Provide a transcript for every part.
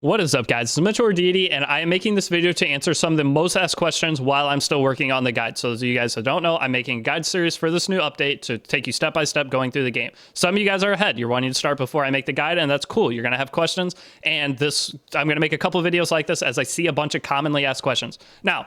What is up, guys? It's Selector Deity, and I am making this video to answer some of the most asked questions while I'm still working on the guide. So, those of you guys that don't know, I'm making a guide series for this new update to take you step by step going through the game. Some of you guys are ahead. You're wanting to start before I make the guide, and that's cool. You're going to have questions, and I'm going to make a couple of videos like this as I see a bunch of commonly asked questions. Now,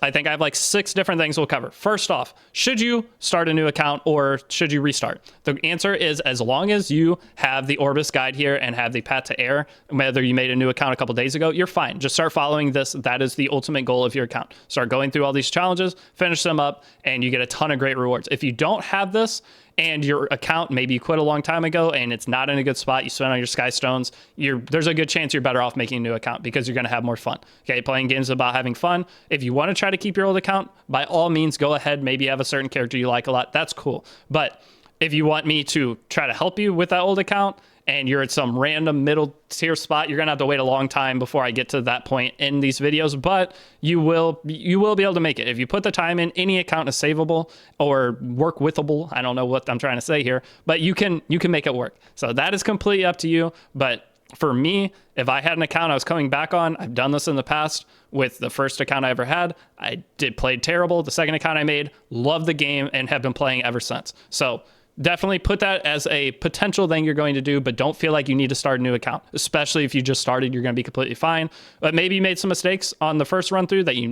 I think I have like 6 different things we'll cover. First off, should you start a new account or should you restart? The answer is as long as you have the Orbis guide here and have the path to air, whether you made a new account a couple days ago, you're fine. Just start following this. That is the ultimate goal of your account. Start going through all these challenges, finish them up, and you get a ton of great rewards. If you don't have this, and your account, maybe you quit a long time ago and it's not in a good spot, you spend on your Sky Stones, there's a good chance you're better off making a new account because you're going to have more fun. Okay, playing games is about having fun. If you want to try to keep your old account, by all means, go ahead. Maybe you have a certain character you like a lot. That's cool. But if you want me to try to help you with that old account, and you're at some random middle tier spot, you're gonna have to wait a long time before I get to that point in these videos, but you will be able to make it. If you put the time in, any account is savable or work withable. I don't know what I'm trying to say here, but you can make it work. So that is completely up to you. But for me, if I had an account I was coming back on, I've done this in the past with the first account I ever had. I played terrible. The second account I made, loved the game and have been playing ever since. So definitely put that as a potential thing you're going to do, but don't feel like you need to start a new account, especially if you just started. You're going to be completely fine. But maybe you made some mistakes on the first run through that you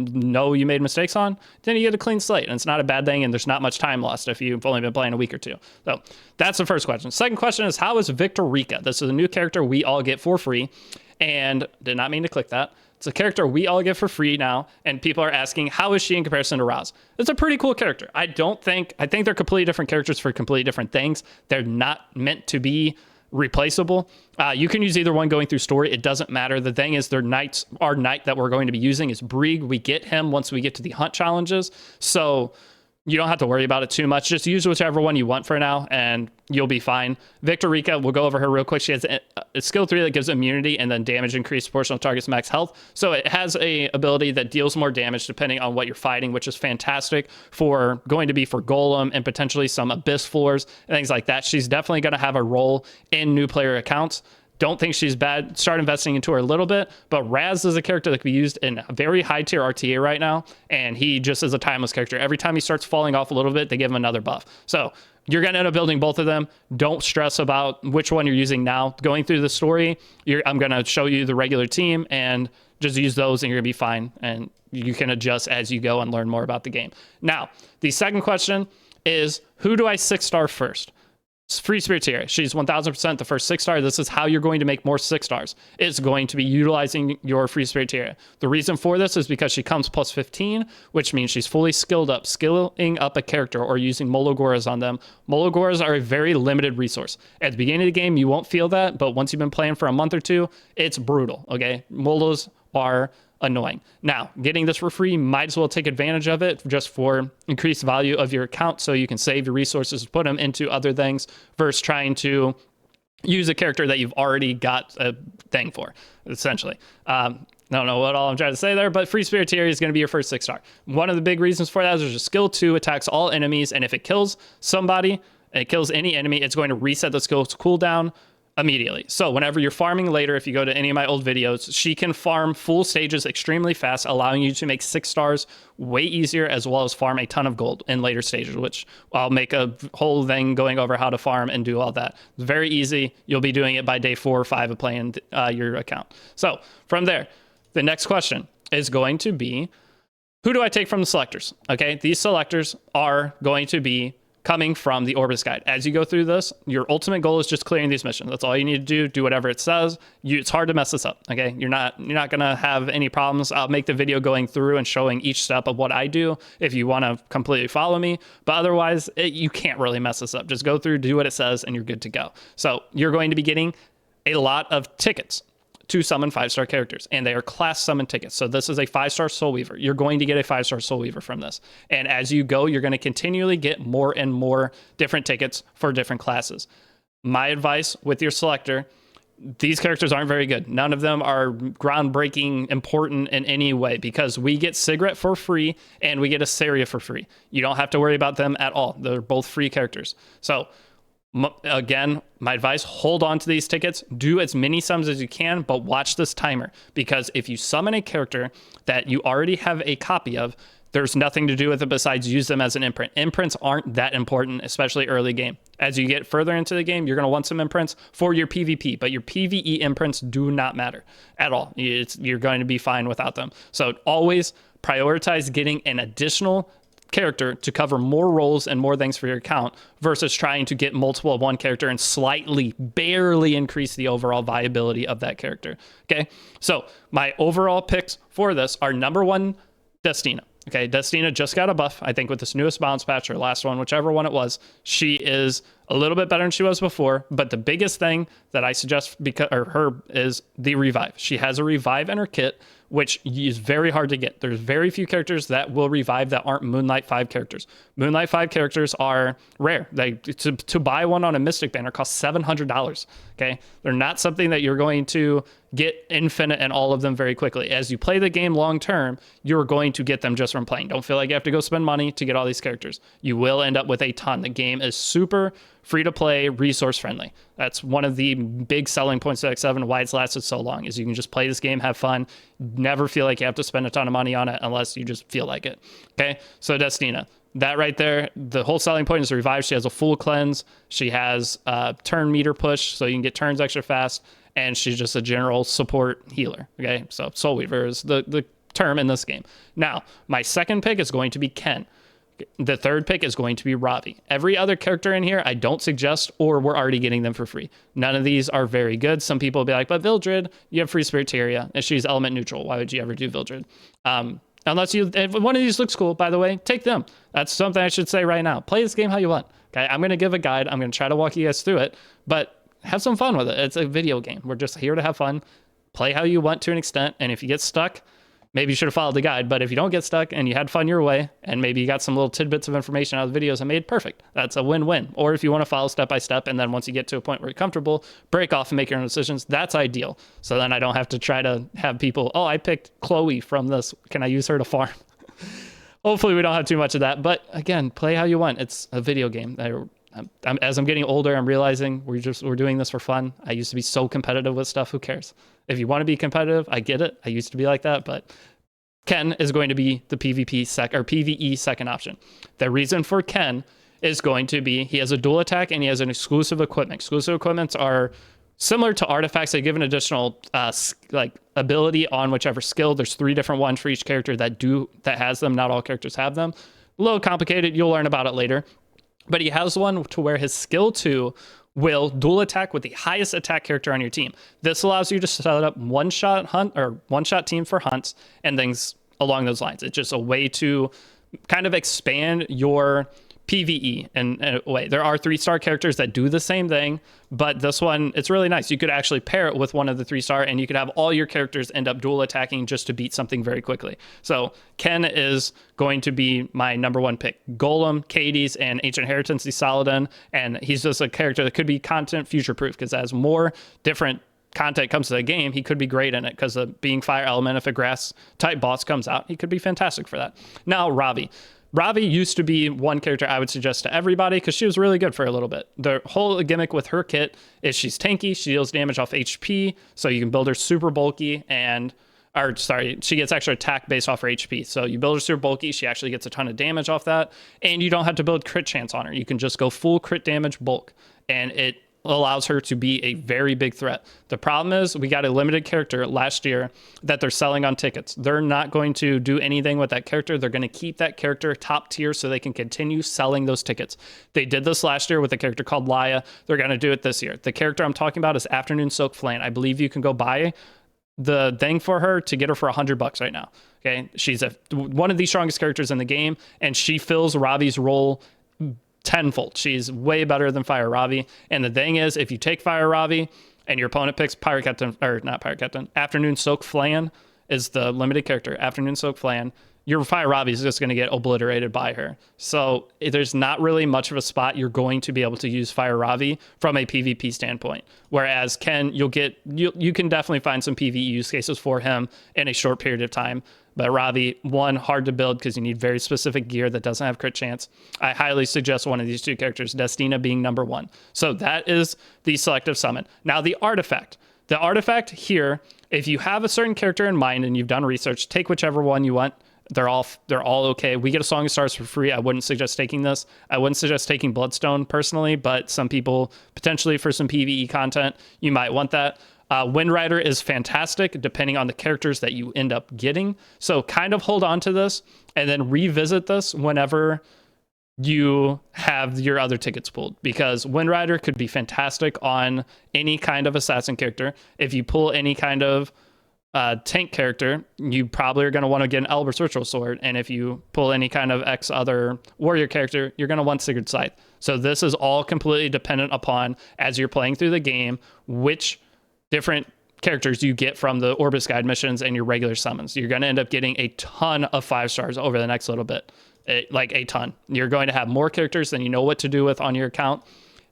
made mistakes on, then you get a clean slate, and it's not a bad thing, and there's not much time lost if you've only been playing a week or two. So that's the first question. Second question is, how is Victorica? This is a new character we all get for free, and did not mean to click that. It's a character we all get for free now, and people are asking, how is she in comparison to Raz? It's a pretty cool character. I think they're completely different characters for completely different things. They're not meant to be replaceable. You can use either one going through story. It doesn't matter. The thing is, our knight that we're going to be using is Brig. We get him once we get to the hunt challenges. So you don't have to worry about it too much. Just use whichever one you want for now, and you'll be fine. Victorica, we'll go over her real quick. She has a skill 3 that gives immunity and then damage increased proportional to target's max health. So it has a ability that deals more damage depending on what you're fighting, which is fantastic for Golem and potentially some Abyss floors and things like that. She's definitely going to have a role in new player accounts. Don't think she's bad. Start investing into her a little bit, but Raz is a character that can be used in a very high tier RTA right now, and he just is a timeless character. Every time he starts falling off a little bit, they give him another buff. So you're going to end up building both of them. Don't stress about which one you're using now. Going through the story, I'm going to show you the regular team, and just use those, and you're going to be fine, and you can adjust as you go and learn more about the game. Now, the second question is, who do I 6-star first? Free Spirit tier. She's 1000% the first 6-star. This is how you're going to make more 6-stars. It's going to be utilizing your Free Spirit tier. The reason for this is because she comes plus 15, which means she's fully skilled up. Skilling up a character or using Mologoras on them. Mologoras are a very limited resource. At the beginning of the game, you won't feel that, but once you've been playing for a month or two, it's brutal, okay? Molos are annoying. Now, getting this for free, might as well take advantage of it just for increased value of your account so you can save your resources, put them into other things versus trying to use a character that you've already got a thing for, essentially. I don't know what all I'm trying to say there, but Free Spirit tier is going to be your first 6-star. One of the big reasons for that is there's a skill 2, attacks all enemies, and if it kills somebody, it kills any enemy, it's going to reset the skill's cooldown immediately. So whenever you're farming later, if you go to any of my old videos, she can farm full stages extremely fast, allowing you to make 6-stars way easier, as well as farm a ton of gold in later stages, which I'll make a whole thing going over how to farm and do all that. It's very easy. You'll be doing it by day 4 or 5 of playing your account. So from there, the next question is going to be, who do I take from the selectors? Okay, these selectors are going to be coming from the Orbis guide. As you go through this, your ultimate goal is just clearing these missions. That's all you need to do whatever it says. It's hard to mess this up, okay? You're not gonna have any problems. I'll make the video going through and showing each step of what I do if you want to completely follow me, but otherwise you can't really mess this up. Just go through, do what it says, and you're good to go. So you're going to be getting a lot of tickets to summon 5-star characters, and they are class summon tickets. So this is a 5-star Soul Weaver. You're going to get a 5-star Soul Weaver from this. And as you go, you're going to continually get more and more different tickets for different classes. My advice with your selector, these characters aren't very good. None of them are groundbreaking important in any way, because we get Sigret for free and we get a Saria for free. You don't have to worry about them at all. They're both free characters. So Again, my advice, hold on to these tickets, do as many summons as you can, but watch this timer, because if you summon a character that you already have a copy of, there's nothing to do with it besides use them as an imprint. Imprints aren't that important, especially early game. As you get further into the game, you're going to want some imprints for your PvP, but your PvE imprints do not matter at all. You're going to be fine without them. So always prioritize getting an additional character to cover more roles and more things for your account versus trying to get multiple of one character and slightly, barely increase the overall viability of that character. Okay, so my overall picks for this are number 1, Destina. Okay, Destina just got a buff, I think, with this newest balance patch or last one, whichever one it was. She is a little bit better than she was before, but the biggest thing that I suggest her is the revive. She has a revive in her kit, which is very hard to get. There's very few characters that will revive that aren't Moonlight 5 characters. Moonlight 5 characters are rare. To buy one on a Mystic banner costs $700, okay? They're not something that you're going to get infinite and all of them very quickly. As you play the game long term, you're going to get them just from playing. Don't feel like you have to go spend money to get all these characters. You will end up with a ton. The game is super free to play, resource friendly. That's one of the big selling points of X7, why it's lasted so long, is you can just play this game, have fun, never feel like you have to spend a ton of money on it unless you just feel like it. Okay, so Destina, that right there, the whole selling point is revive. She has a full cleanse. She has a turn meter push, so you can get turns extra fast, and she's just a general support healer. Okay, so Soul Weaver is the term in this game. Now, my second pick is going to be Ken. The third pick is going to be Ravi. Every other character in here, I don't suggest, or we're already getting them for free. None of these are very good. Some people will be like, but Vildred, you have free Spiritaria, and she's element neutral. Why would you ever do Vildred? Unless if one of these looks cool, by the way, take them. That's something I should say right now. Play this game how you want. Okay, I'm going to give a guide. I'm going to try to walk you guys through it, but have some fun with it. It's a video game. We're just here to have fun. Play how you want to an extent, and if you get stuck, maybe you should have followed the guide, but if you don't get stuck and you had fun your way, and maybe you got some little tidbits of information out of the videos I made, perfect. That's a win-win. Or if you want to follow step by step, and then once you get to a point where you're comfortable, break off and make your own decisions, that's ideal. So then I don't have to try to have people, oh, I picked Chloe from this. Can I use her to farm? Hopefully we don't have too much of that. But again, play how you want. It's a video game. As I'm getting older, I'm realizing we're doing this for fun. I used to be so competitive with stuff. Who cares? If you want to be competitive, I get it. I used to be like that, but Ken is going to be the PvE second option. The reason for Ken is going to be he has a dual attack and he has an exclusive equipment. Exclusive equipments are similar to artifacts. They give an additional ability on whichever skill. There's 3 different ones for each character that has them. Not all characters have them. A little complicated. You'll learn about it later. But he has one to where his skill 2 will dual attack with the highest attack character on your team. This allows you to set up one-shot hunt or one-shot team for hunts and things along those lines. It's just a way to kind of expand your PvE in a way. There are 3-star characters that do the same thing, but this one, it's really nice. You could actually pair it with one of the 3-star and you could have all your characters end up dual attacking just to beat something very quickly. So Ken is going to be my number 1 pick. Golem, Cades, and Ancient Inheritance, the Saladin, and he's just a character that could be content future-proof because as more different content comes to the game, he could be great in it because of being fire element. If a grass type boss comes out, he could be fantastic for that. Now, Ravi used to be one character I would suggest to everybody because she was really good for a little bit. The whole gimmick with her kit is she's tanky, she deals damage off HP, so you can build her super bulky she gets extra attack based off her HP. So you build her super bulky, she actually gets a ton of damage off that, and you don't have to build crit chance on her. You can just go full crit damage bulk, and it allows her to be a very big threat. The problem is we got a limited character last year that they're selling on tickets. They're not going to do anything with that character. They're going to keep that character top tier so they can continue selling those tickets. They did this last year with a character called Laya. They're going to do it this year. The character I'm talking about is Afternoon Soak Flan. I believe you can go buy the thing for her to get her for $100 right now. Okay, she's one of the strongest characters in the game, and she fills Ravi's role tenfold. She's way better than Fire Ravi. And the thing is, if you take Fire Ravi and your opponent picks Afternoon Soak Flan is the limited character. Afternoon Soak Flan your Fire Ravi is just going to get obliterated by her. So there's not really much of a spot you're going to be able to use Fire Ravi from a PvP standpoint. Whereas Ken, you can definitely find some PvE use cases for him in a short period of time. But Ravi, one, hard to build because you need very specific gear that doesn't have crit chance. I highly suggest one of these two characters, Destina being number one. So that is the selective summon. Now the artifact. The artifact here, if you have a certain character in mind and you've done research, take whichever one you want. They're all okay. We get a Song of Stars for free. I wouldn't suggest taking this. I wouldn't suggest taking Bloodstone personally, but some people, potentially for some PvE content, you might want that. Wind Rider is fantastic depending on the characters that you end up getting. So kind of hold on to this and then revisit this whenever you have your other tickets pulled, because Wind Rider could be fantastic on any kind of assassin character. If you pull any kind of tank character, you probably are going to want to get an Elber's Ritual Sword, and if you pull any kind of X other warrior character, you're going to want Sigurd's Scythe. So this is all completely dependent upon, as you're playing through the game, which different characters you get from the Orbis Guide missions and your regular summons. You're going to end up getting a ton of 5 stars over the next little bit, like a ton. You're going to have more characters than you know what to do with on your account.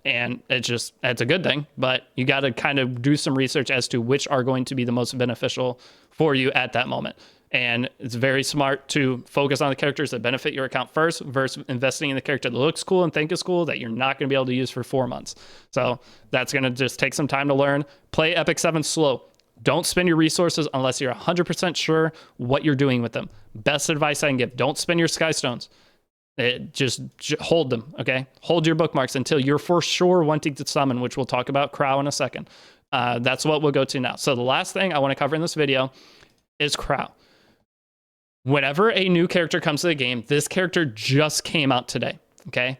And it's a good thing, but you got to kind of do some research as to which are going to be the most beneficial for you at that moment. And it's very smart to focus on the characters that benefit your account first versus investing in the character that looks cool and think is cool that you're not going to be able to use for 4 months. So that's going to just take some time to learn. Play Epic 7 slow. Don't spend your resources unless you're 100% sure what you're doing with them. Best advice I can give. Don't spend your Sky Stones. Just hold them, okay? Hold your bookmarks until you're for sure wanting to summon, which we'll talk about Crow in a second. That's what we'll go to now. So the last thing I want to cover in this video is Crow. Whenever a new character comes to the game, this character just came out today, okay?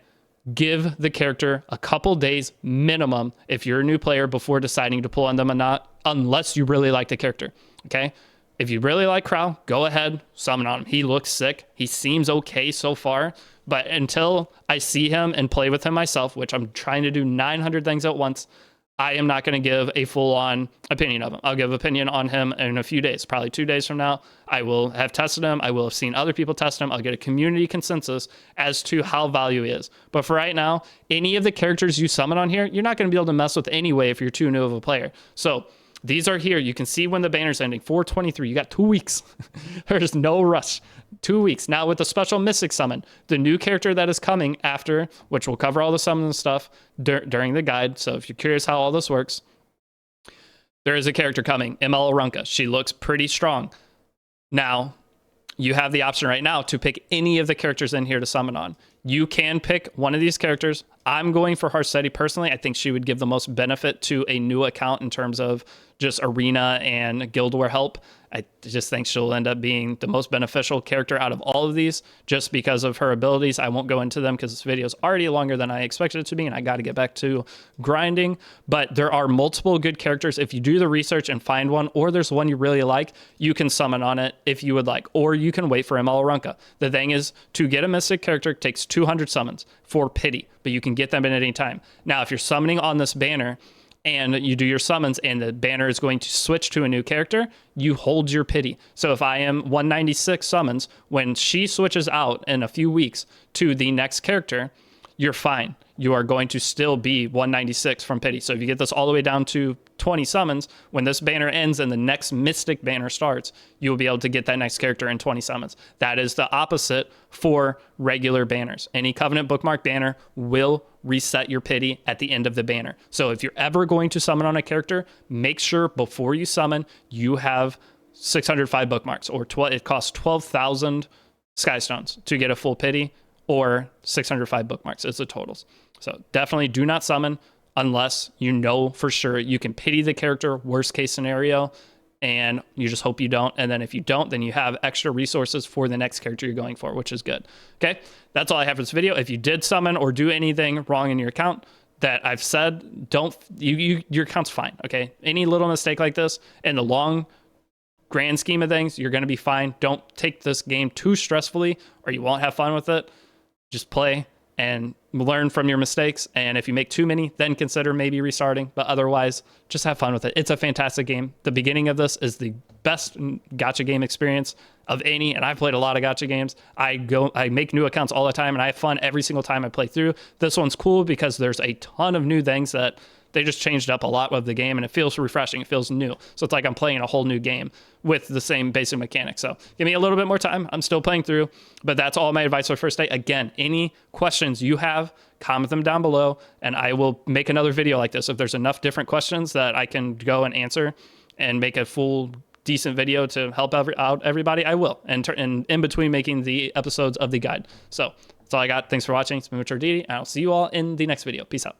Give the character a couple days minimum if you're a new player before deciding to pull on them or not, unless you really like the character, okay? If you really like Crow, go ahead, summon on him. He looks sick. He seems okay so far, but until I see him and play with him myself, which I'm trying to do 900 things at once, I am not going to give a full-on opinion of him. I'll give opinion on him in a few days, probably 2 days from now. I will have tested him. I will have seen other people test him. I'll get a community consensus as to how value is. But for right now, any of the characters you summon on here, you're not going to be able to mess with anyway if you're too new of a player. So these are here. You can see when the banner's ending. 4/23. You got 2 weeks. There's no rush. 2 weeks. Now with the special Mystic summon, the new character that is coming after, which will cover all the summon stuff during the guide. So if you're curious how all this works, there is a character coming, ML Arunca. She looks pretty strong. Now, you have the option right now to pick any of the characters in here to summon on. You can pick one of these characters. I'm going for Harsetti personally. I think she would give the most benefit to a new account in terms of just arena and guild war help. I just think she'll end up being the most beneficial character out of all of these just because of her abilities. I won't go into them because this video is already longer than I expected it to be, and I got to get back to grinding. But there are multiple good characters. If you do the research and find one, or there's one you really like, you can summon on it if you would like, or you can wait for ML Arunca. The thing is, to get a Mystic character takes 200 summons for pity, but you can get them at any time. Now, if you're summoning on this banner, and you do your summons and the banner is going to switch to a new character, you hold your pity. So if I am 196 summons, when she switches out in a few weeks to the next character, you're fine. You are going to still be 196 from pity. So if you get this all the way down to 20 summons, when this banner ends and the next Mystic banner starts, you will be able to get that next character in 20 summons. That is the opposite for regular banners. Any Covenant bookmark banner will reset your pity at the end of the banner. So if you're ever going to summon on a character, make sure before you summon, you have 605 bookmarks, or it costs 12,000 Sky Stones to get a full pity, or 605 bookmarks is the totals. So definitely do not summon unless you know for sure you can pity the character, worst case scenario, and you just hope you don't. And then if you don't, then you have extra resources for the next character you're going for, which is good. Okay, that's all I have for this video. If you did summon or do anything wrong in your account that I've said, your account's fine, okay? Any little mistake like this in the long grand scheme of things, you're going to be fine. Don't take this game too stressfully or you won't have fun with it. Just play and learn from your mistakes, and if you make too many, then consider maybe restarting, but otherwise just have fun with it. It's a fantastic game. The beginning of this is the best gacha game experience of any, and I've played a lot of gacha games. I make new accounts all the time, and I have fun every single time I play through. This one's cool because there's a ton of new things that they just changed up a lot of the game, and it feels refreshing. It feels new. So it's like I'm playing a whole new game with the same basic mechanics. So give me a little bit more time. I'm still playing through, but that's all my advice for first day. Again, any questions you have, comment them down below, and I will make another video like this. If there's enough different questions that I can go and answer and make a full decent video to help out everybody, I will. And in between making the episodes of the guide. So that's all I got. Thanks for watching. It's been Deity, and I'll see you all in the next video. Peace out.